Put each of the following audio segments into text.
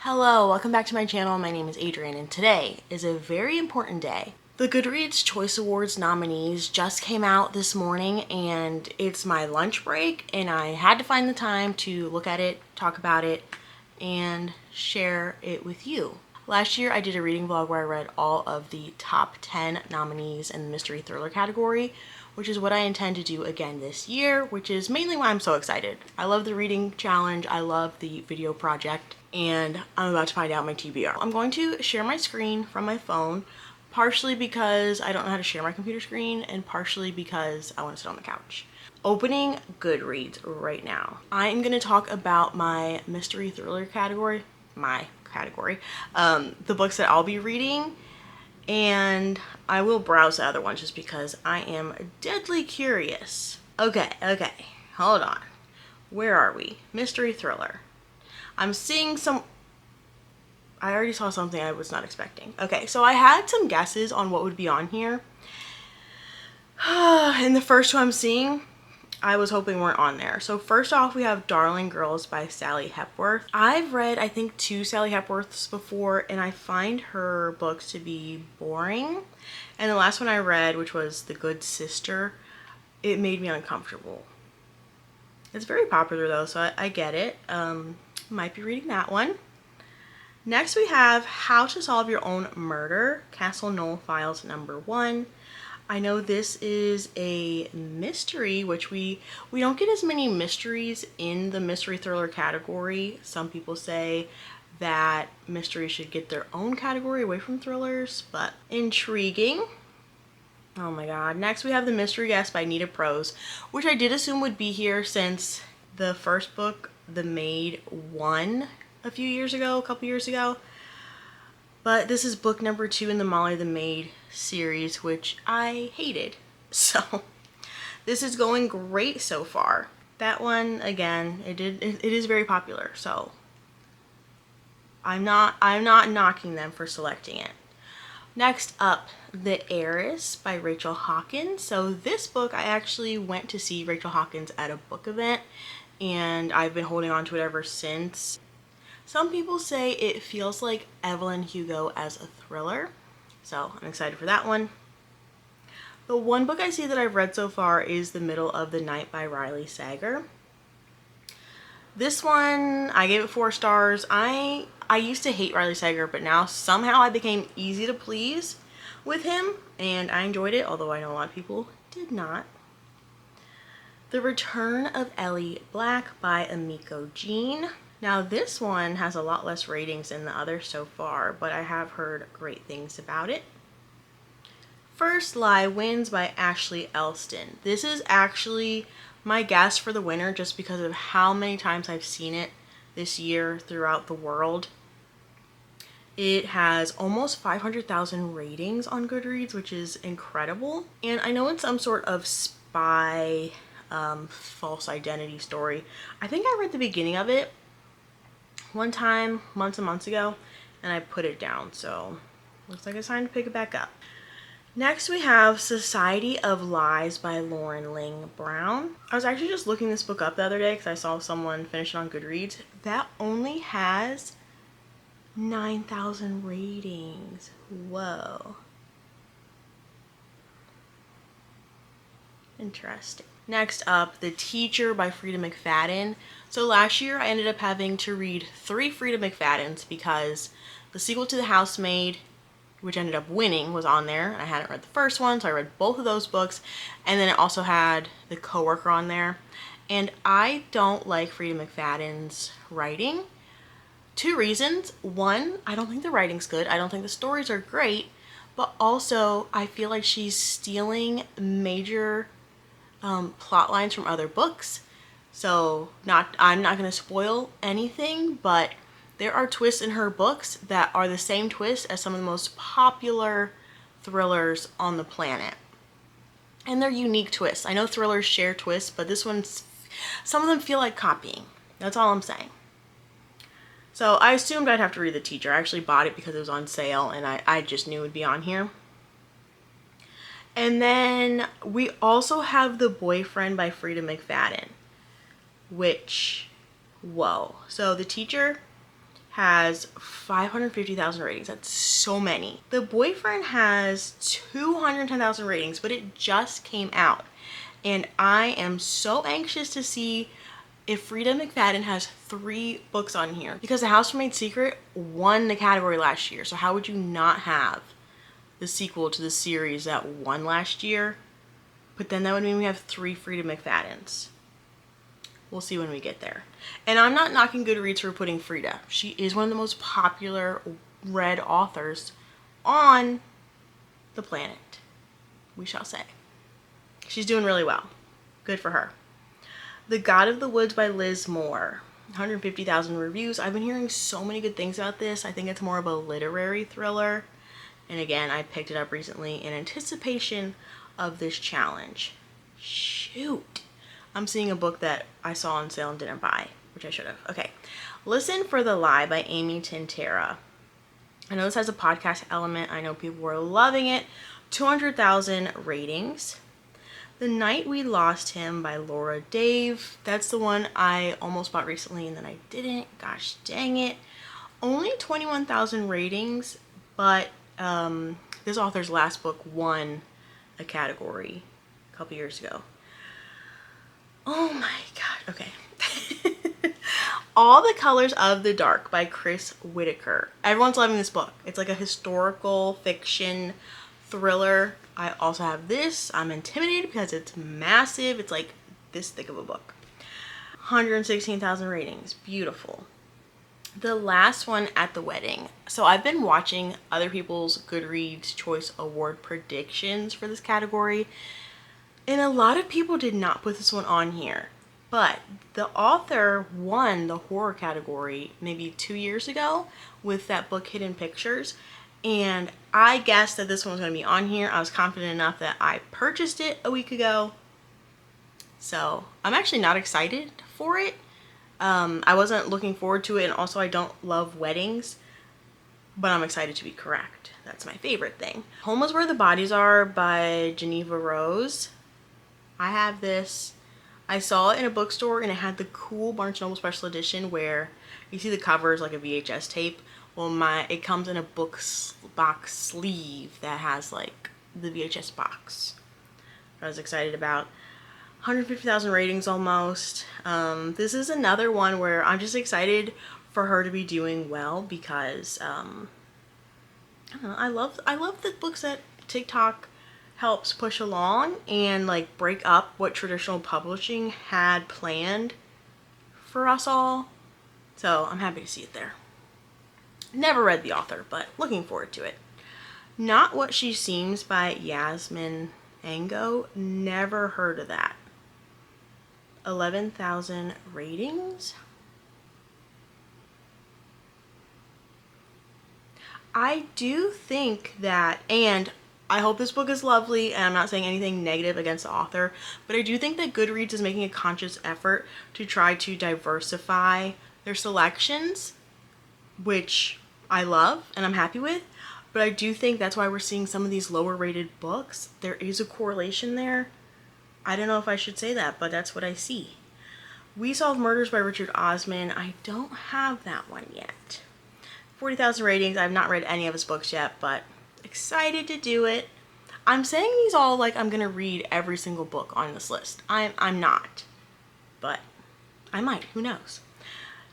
Hello, welcome back to my channel. My name is Adrienne and today is a very important day. The Goodreads Choice Awards nominees just came out this morning and it's my lunch break and I had to find the time to look at it, talk about it, and share it with you. Last year I did a reading vlog where I read all of the top 10 nominees in the mystery thriller category, which is what I intend to do again this year, which is mainly why I'm so excited. I love the reading challenge, I love the video project, and I'm about to find out my TBR. I'm going to share my screen from my phone, partially because I don't know how to share my computer screen, and partially because I want to sit on the couch. Opening Goodreads right now. I am going to talk about my mystery thriller category, the books that I'll be reading, and I will browse the other ones just because I am deadly curious. Okay, hold on. Where are we? Mystery thriller. I'm seeing some... I already saw something I was not expecting. Okay, so I had some guesses on what would be on here. And the first two I'm seeing, I was hoping weren't on there. So first off, we have Darling Girls by Sally Hepworth. I've read, I think, 2 Sally Hepworths before, and I find her books to be boring. And the last one I read, which was The Good Sister, it made me uncomfortable. It's very popular though, so I get it. Might be reading that one. Next we have How to Solve Your Own Murder, Castle Knoll Files #1. I know this is a mystery, which we don't get as many mysteries in the mystery thriller category. Some people say that mysteries should get their own category away from thrillers, but intriguing. Oh my god. Next we have The Mystery Guest by Nita Prose, which I did assume would be here since the first book, The Maid, won a couple years ago. But this is book number 2 in the Molly the Maid series, which I hated. So this is going great so far. That one, again, it is very popular, so I'm not knocking them for selecting it. Next up, The Heiress by Rachel Hawkins. So this book, I actually went to see Rachel Hawkins at a book event, and I've been holding on to it ever since. Some people say it feels like Evelyn Hugo as a thriller, so I'm excited for that one. The one book I see that I've read so far is The Middle of the Night by Riley Sager. This one, I gave it 4 stars. I used to hate Riley Sager, but now somehow I became easy to please with him, and I enjoyed it, although I know a lot of people did not. The Return of Ellie Black by Amiko Jean. Now this one has a lot less ratings than the others so far, but I have heard great things about it. First Lie Wins by Ashley Elston. This is actually my guess for the winner just because of how many times I've seen it this year throughout the world. It has almost 500,000 ratings on Goodreads, which is incredible. And I know it's some sort of spy, false identity story. I think I read the beginning of it one time months and months ago and I put it down, so looks like it's time to pick it back up. Next we have Society of Lies by Lauren Ling Brown. I was actually just looking this book up the other day because I saw someone finish it on Goodreads. That only has 9,000 ratings. Whoa. Interesting. Next up, The Teacher by Frida McFadden. So last year I ended up having to read 3 Frida McFaddens because the sequel to The Housemaid, which ended up winning, was on there. And I hadn't read the first one, so I read both of those books. And then it also had The Coworker on there. And I don't like Frida McFadden's writing. 2 reasons. One, I don't think the writing's good. I don't think the stories are great. But also, I feel like she's stealing major plot lines from other books. So I'm not going to spoil anything, but there are twists in her books that are the same twists as some of the most popular thrillers on the planet. And they're unique twists. I know thrillers share twists, but this one's, some of them feel like copying. That's all I'm saying. So I assumed I'd have to read The Teacher. I actually bought it because it was on sale and I just knew it would be on here. And then we also have The Boyfriend by Frida McFadden, which, whoa. So The Teacher has 550,000 ratings. That's so many. The Boyfriend has 210,000 ratings, but it just came out. And I am so anxious to see if Frida McFadden has 3 books on here, because The House Remains Secret won the category last year. So how would you not have the sequel to the series that won last year? But then that would mean we have 3 Frida McFaddens. We'll see when we get there. And I'm not knocking Goodreads for putting Frida. She is one of the most popular read authors on the planet, we shall say. She's doing really well. Good for her. The God of the Woods by Liz Moore. 150,000 reviews. I've been hearing so many good things about this. I think it's more of a literary thriller. And again, I picked it up recently in anticipation of this challenge. Shoot. I'm seeing a book that I saw on sale and didn't buy, which I should have. Okay. Listen for the Lie by Amy Tintera. I know this has a podcast element. I know people were loving it. 200,000 ratings. The Night We Lost Him by Laura Dave. That's the one I almost bought recently and then I didn't. Gosh dang it. Only 21,000 ratings, but this author's last book won a category a couple years ago. Oh my god. Okay. All the Colors of the Dark by Chris Whitaker. Everyone's loving this book. It's like a historical fiction thriller. I also have this. I'm intimidated because it's massive. It's like this thick of a book. 116,000 ratings. Beautiful. The Last One at the Wedding. So I've been watching other people's Goodreads Choice Award predictions for this category, and a lot of people did not put this one on here. But the author won the horror category maybe 2 years ago with that book Hidden Pictures. And I guessed that this one was going to be on here. I was confident enough that I purchased it a week ago. So I'm actually not excited for it. I wasn't looking forward to it. And also I don't love weddings. But I'm excited to be correct. That's my favorite thing. Home is Where the Bodies Are by Geneva Rose. I have this. I saw it in a bookstore and it had the cool Barnes & Noble special edition where you see the cover is like a VHS tape. Well, it comes in a box sleeve that has like the VHS box. I was excited about. 150,000 ratings almost. This is another one where I'm just excited for her to be doing well because I don't know, I love the books that TikTok helps push along and like break up what traditional publishing had planned for us all. So I'm happy to see it there. Never read the author, but looking forward to it. Not What She Seems by Yasmin Ango. Never heard of that. 11,000 ratings. I do think that, and I hope this book is lovely, and I'm not saying anything negative against the author, but I do think that Goodreads is making a conscious effort to try to diversify their selections, which I love and I'm happy with, but I do think that's why we're seeing some of these lower rated books. There is a correlation there. I don't know if I should say that, but that's what I see. We Solve Murders by Richard Osman. I don't have that one yet. 40,000 ratings. I've not read any of his books yet, but excited to do it. I'm saying these all like I'm gonna read every single book on this list. I'm not, but I might, who knows.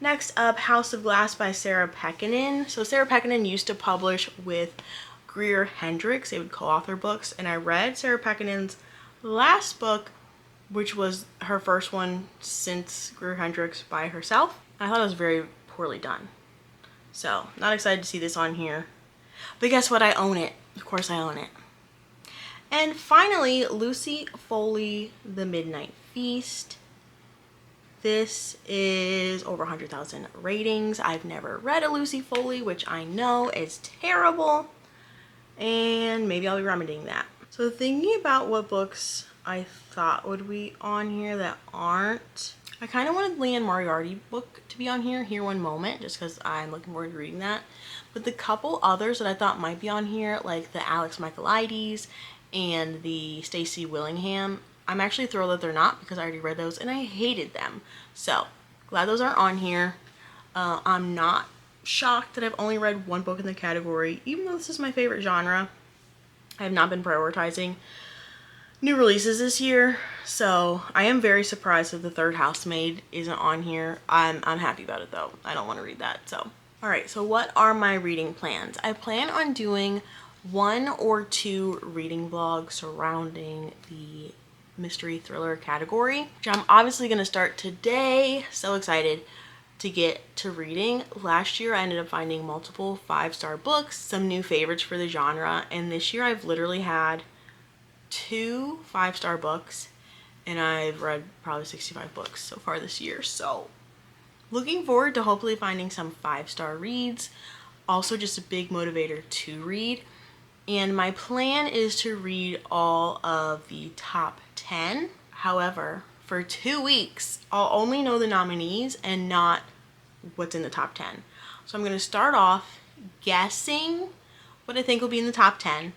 Next up, House of Glass by Sarah Pekkanen. So Sarah Pekkanen used to publish with Greer Hendricks. They would co-author books, and I read Sarah Pekkanen's last book, which was her first one since Greer Hendricks by herself. I thought it was very poorly done. So, not excited to see this on here. But guess what? I own it. Of course I own it. And finally, Lucy Foley, The Midnight Feast. This is over 100,000 ratings. I've never read a Lucy Foley, which I know is terrible. And maybe I'll be remedying that. So thinking about what books I thought would be on here that aren't. I kind of wanted Leanne Moriarty book to be on here, Here One Moment, just because I'm looking forward to reading that. But the couple others that I thought might be on here, like the Alex Michaelides and the Stacey Willingham, I'm actually thrilled that they're not because I already read those and I hated them. So glad those aren't on here. I'm not shocked that I've only read one book in the category, even though this is my favorite genre. I have not been prioritizing new releases this year, so I am very surprised that The Third Housemaid isn't on here. I'm happy about it though. I don't want to read that. So alright, so what are my reading plans? I plan on doing 1 or 2 reading vlogs surrounding the mystery thriller category, which I'm obviously going to start today. So excited to get to reading. Last year I ended up finding multiple 5-star books, some new favorites for the genre, and this year I've literally had 2 5-star books, and I've read probably 65 books so far this year. So looking forward to hopefully finding some 5-star reads. Also just a big motivator to read. And my plan is to read all of the top 10. However, for 2 weeks, I'll only know the nominees and not what's in the top 10. So I'm going to start off guessing what I think will be in the top 10,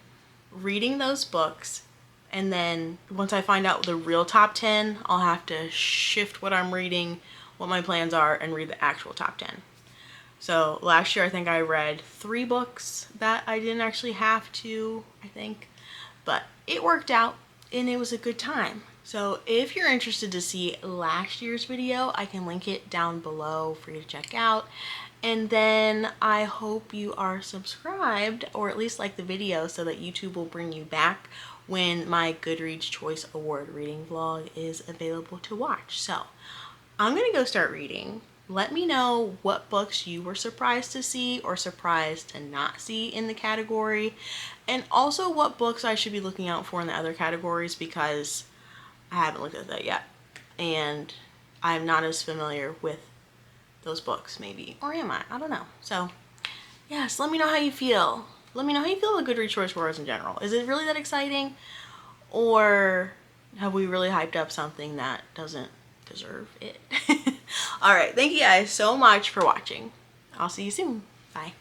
reading those books, and then once I find out the real top 10, I'll have to shift what I'm reading, what my plans are, and read the actual top 10. So last year I think I read 3 books that I didn't actually have to, I think, but it worked out and it was a good time. So if you're interested to see last year's video, I can link it down below for you to check out. And then I hope you are subscribed, or at least like the video, so that YouTube will bring you back when my Goodreads Choice Award reading vlog is available to watch. So I'm gonna go start reading. Let me know what books you were surprised to see or surprised to not see in the category, and also what books I should be looking out for in the other categories, because I haven't looked at that yet and I'm not as familiar with those books, maybe, or am I don't know. So yes, let me know how you feel. Let me know how you feel about Goodreads Choice Awards in general. Is it really that exciting, or have we really hyped up something that doesn't deserve it? Alright, thank you guys so much for watching. I'll see you soon. Bye.